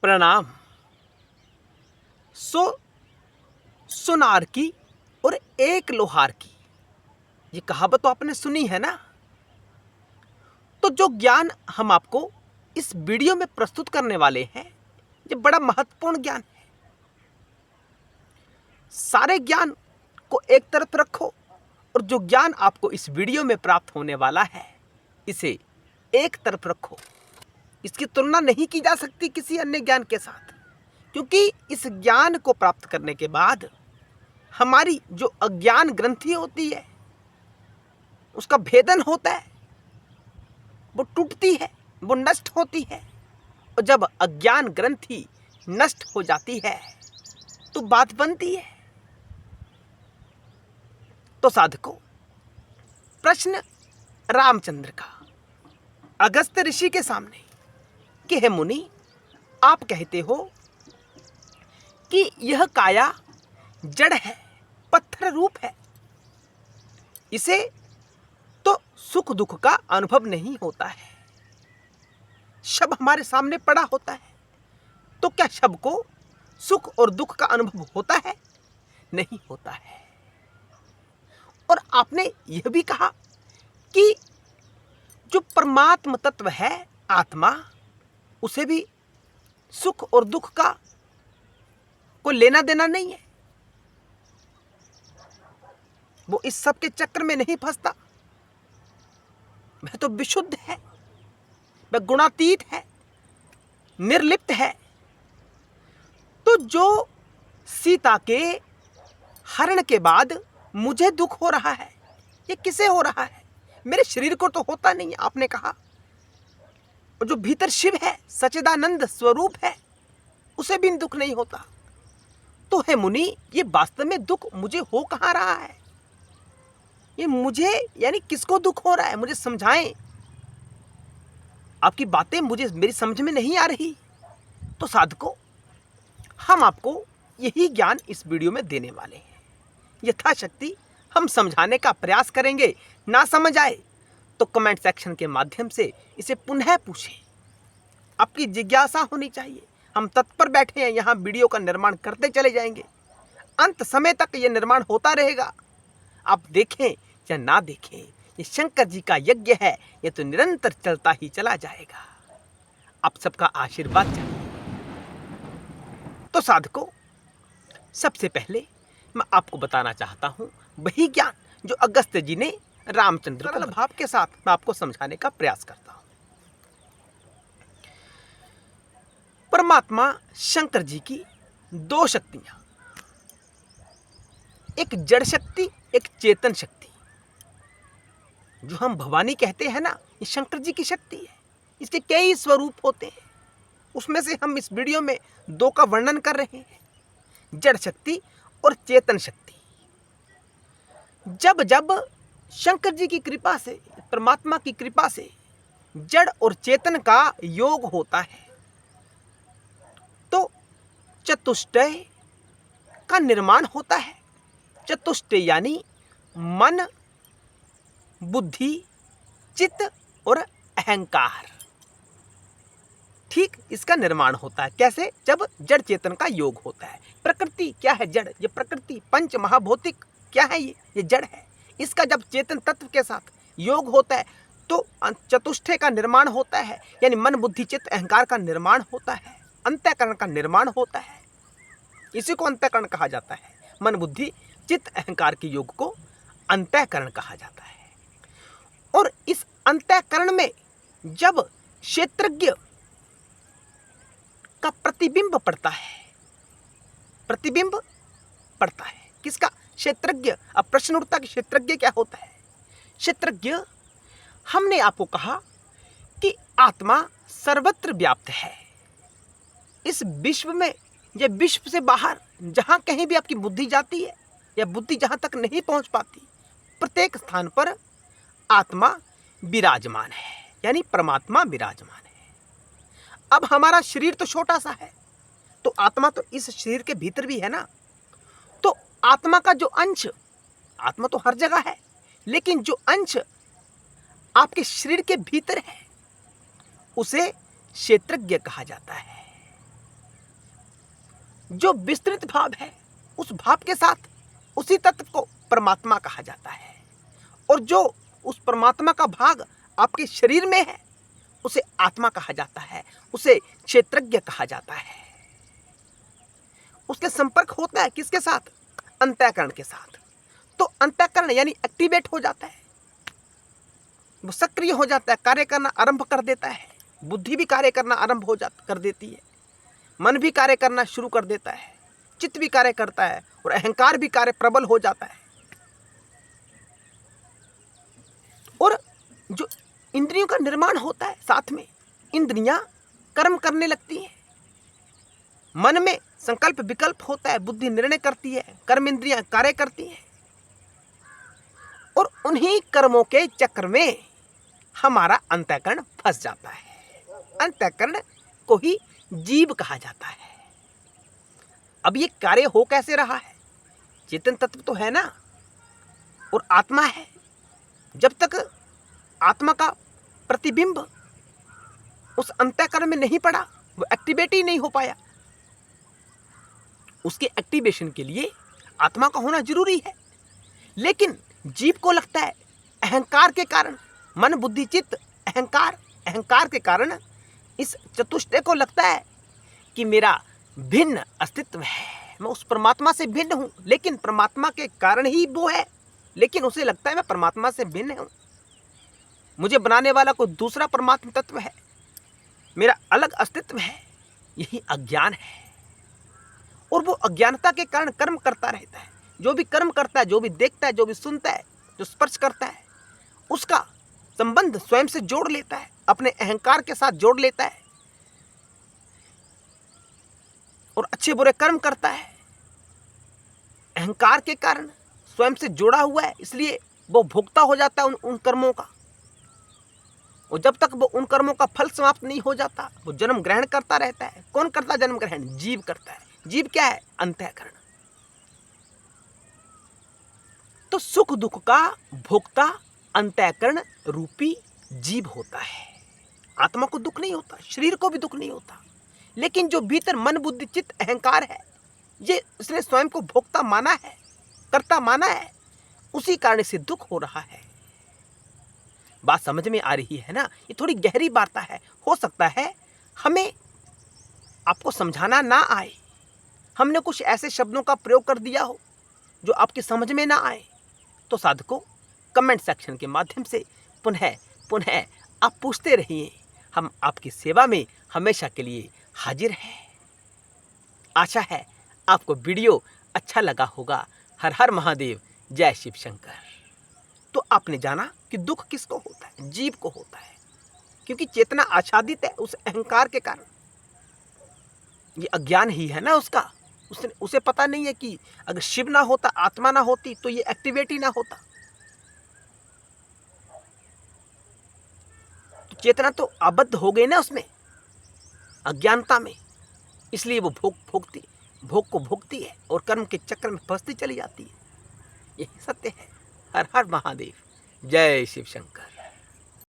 प्रणाम। सो सुनार की और एक लोहार की, ये कहावत तो आपने सुनी है ना। तो जो ज्ञान हम आपको इस वीडियो में प्रस्तुत करने वाले हैं, ये बड़ा महत्वपूर्ण ज्ञान है। सारे ज्ञान को एक तरफ रखो और जो ज्ञान आपको इस वीडियो में प्राप्त होने वाला है, इसे एक तरफ रखो। इसकी तुलना नहीं की जा सकती किसी अन्य ज्ञान के साथ, क्योंकि इस ज्ञान को प्राप्त करने के बाद हमारी जो अज्ञान ग्रंथि होती है, उसका भेदन होता है, वो टूटती है, वो नष्ट होती है। और जब अज्ञान ग्रंथि नष्ट हो जाती है तो बात बनती है। तो साधकों, प्रश्न रामचंद्र का अगस्त्य ऋषि के सामने कि हे मुनि, आप कहते हो कि यह काया जड़ है, पत्थर रूप है, इसे तो सुख दुख का अनुभव नहीं होता है। शव हमारे सामने पड़ा होता है, तो क्या शव को सुख और दुख का अनुभव होता है? नहीं होता है। और आपने यह भी कहा कि जो परमात्म तत्व है आत्मा, उसे भी सुख और दुख का कोई लेना देना नहीं है। वो इस सब के चक्कर में नहीं फंसता। वह तो विशुद्ध है, वह गुणातीत है, निर्लिप्त है। तो जो सीता के हरण के बाद मुझे दुख हो रहा है, ये किसे हो रहा है? मेरे शरीर को तो होता नहीं है, आपने कहा। और जो भीतर शिव है, सच्चिदानंद स्वरूप है, उसे भी दुख नहीं होता। तो है मुनि, ये वास्तव में दुख मुझे हो कहाँ रहा है? ये मुझे यानी किसको दुख हो रहा है? मुझे समझाएं। आपकी बातें मुझे मेरी समझ में नहीं आ रही। तो साधकों, हम आपको यही ज्ञान इस वीडियो में देने वाले हैं। यथाशक्ति हम समझाने का प्रयास करेंगे। ना समझ आए तो कमेंट सेक्शन के माध्यम से इसे पुनः पूछें। आपकी जिज्ञासा होनी चाहिए। हम तत्पर बैठे हैं, यहाँ वीडियो का निर्माण करते चले जाएंगे। अंत समय तक ये निर्माण होता रहेगा। आप देखें या ना देखें, ये शंकर जी का यज्ञ है, ये तो निरंतर चलता ही चला जाएगा। आप सबका आशीर्वाद चाहिए। तो साधकों, सबसे पहले मैं आपको बताना चाहता हूं वही ज्ञान जो अगस्त्य जी ने रामचंद्र को भाव के साथ मैं आपको समझाने का प्रयास करता हूं। परमात्मा शंकर जी की दो शक्तियां, एक जड़ शक्ति, एक चेतन शक्ति, जो हम भवानी कहते हैं ना, ये शंकर जी की शक्ति है। इसके कई स्वरूप होते हैं, उसमें से हम इस वीडियो में दो का वर्णन कर रहे हैं, जड़ शक्ति और चेतन शक्ति। जब जब शंकर जी की कृपा से, परमात्मा की कृपा से जड़ और चेतन का योग होता है, तो चतुष्टय का निर्माण होता है। चतुष्टय यानी मन, बुद्धि, चित्त और अहंकार। ठीक इसका निर्माण होता है। कैसे? जब जड़ चेतन का योग होता है। प्रकृति क्या है? जड़। ये प्रकृति पंच महाभौतिक क्या है? ये जड़ है। इसका जब चेतन तत्व के साथ योग होता है तो चतुष्टय का निर्माण होता है, यानी मन, बुद्धि, चित्त, अहंकार का निर्माण होता है, अंतःकरण का निर्माण होता है। इसी को अंतःकरण कहा जाता है। मन, बुद्धि, चित्त, अहंकार के योग को अंतःकरण कहा जाता है। और इस अंतःकरण में जब क्षेत्रज्ञ का प्रतिबिंब पड़ता है, प्रतिबिंब पड़ता है किसका? क्षेत्रज्ञ। अब प्रश्न उठता कि क्षेत्रज्ञ क्या होता है? क्षेत्रज्ञ, हमने आपको कहा कि आत्मा सर्वत्र व्याप्त है। इस विश्व में या विश्व से बाहर जहां कहीं भी आपकी बुद्धि जाती है या बुद्धि जहां तक नहीं पहुंच पाती, प्रत्येक स्थान पर आत्मा विराजमान है, यानी परमात्मा विराजमान है। अब हमारा शरीर तो छोटा सा है, तो आत्मा तो इस शरीर के भीतर भी है ना। तो आत्मा का जो अंश, आत्मा तो हर जगह है, लेकिन जो अंश आपके शरीर के भीतर है उसे क्षेत्रज्ञ कहा जाता है। जो विस्तृत भाव है उस भाव के साथ उसी तत्व को परमात्मा कहा जाता है, और जो उस परमात्मा का भाग आपके शरीर में है उसे आत्मा कहा जाता है, उसे क्षेत्रज्ञ कहा जाता है। उसके संपर्क होता है किसके साथ? अंतःकरण के साथ। तो अंतःकरण यानी एक्टिवेट हो जाता है, वो सक्रिय हो जाता है, कार्य करना आरंभ कर देता है। बुद्धि भी कार्य करना आरंभ कर देती है, मन भी कार्य करना शुरू कर देता है, चित्त भी कार्य करता है, और अहंकार भी कार्य प्रबल हो जाता है। और जो इंद्रियों का निर्माण होता है, साथ में इंद्रियां कर्म करने लगती हैं, मन में संकल्प विकल्प होता है, बुद्धि निर्णय करती है, कर्म इंद्रियां कार्य करती हैं, और उन्हीं कर्मों के चक्र में हमारा अंतःकरण फंस जाता है। अंतःकरण को ही जीव कहा जाता है। अब ये कार्य हो कैसे रहा है? चेतन तत्व तो है ना, और आत्मा है। जब तक आत्मा का प्रतिबिंब उस अंतःकरण में नहीं पड़ा, वो एक्टिवेट ही नहीं हो पाया। उसके एक्टिवेशन के लिए आत्मा का होना जरूरी है। लेकिन जीव को लगता है अहंकार के कारण, मन बुद्धि चित्त अहंकार के कारण इस चतुष्टय को लगता है कि मेरा भिन्न अस्तित्व है, मैं उस परमात्मा से भिन्न हूं, लेकिन परमात्मा के कारण ही वो है, लेकिन उसे लगता है मैं परमात्मा से भिन्न हूं, मुझे बनाने वाला कोई दूसरा परमात्मा तत्व है, मेरा अलग अस्तित्व है। यही अज्ञान है, और वो अज्ञानता के कारण कर्म करता रहता है। जो भी कर्म करता है, जो भी देखता है, जो भी सुनता है, जो स्पर्श करता है, उसका संबंध स्वयं से जोड़ लेता है, अपने अहंकार के साथ जोड़ लेता है, और अच्छे बुरे कर्म करता है। अहंकार के कारण स्वयं से जोड़ा हुआ है, इसलिए वो भोक्ता हो जाता है उन कर्मों का। और जब तक वो उन कर्मों का फल समाप्त नहीं हो जाता, वो जन्म ग्रहण करता रहता है। कौन करता है जन्म ग्रहण? जीव करता है। जीव क्या है? अंतःकरण। तो सुख दुख का भोक्ता अंतःकरण रूपी जीव होता है। आत्मा को दुख नहीं होता, शरीर को भी दुख नहीं होता, लेकिन जो भीतर मन बुद्धि चित्त अहंकार है, ये उसने स्वयं को भोक्ता माना है, कर्ता माना है, उसी कारण से दुख हो रहा है। बात समझ में आ रही है ना? ये थोड़ी गहरी वार्ता है। हो सकता है हमें आपको समझाना ना आए, हमने कुछ ऐसे शब्दों का प्रयोग कर दिया हो जो आपकी समझ में ना आए, तो साधकों कमेंट सेक्शन के माध्यम से पुनः आप पूछते रहिए। हम आपकी सेवा में हमेशा के लिए हाजिर हैं। आशा है आपको वीडियो अच्छा लगा होगा। हर हर महादेव, जय शिव शंकर। तो आपने जाना कि दुख किसको होता है? जीव को होता है, क्योंकि चेतना आच्छादित है उस अहंकार के कारण। ये अज्ञान ही है ना उसका। उसे पता नहीं है कि अगर शिव ना होता, आत्मा ना होती, तो ये एक्टिवेट ही ना होता। तो चेतना तो आबद्ध हो गई ना उसमें, अज्ञानता में, इसलिए वो भोग को भोगती है और कर्म के चक्र में फंसती चली जाती है। यही सत्य है। हर हर महादेव, जय शिव शंकर।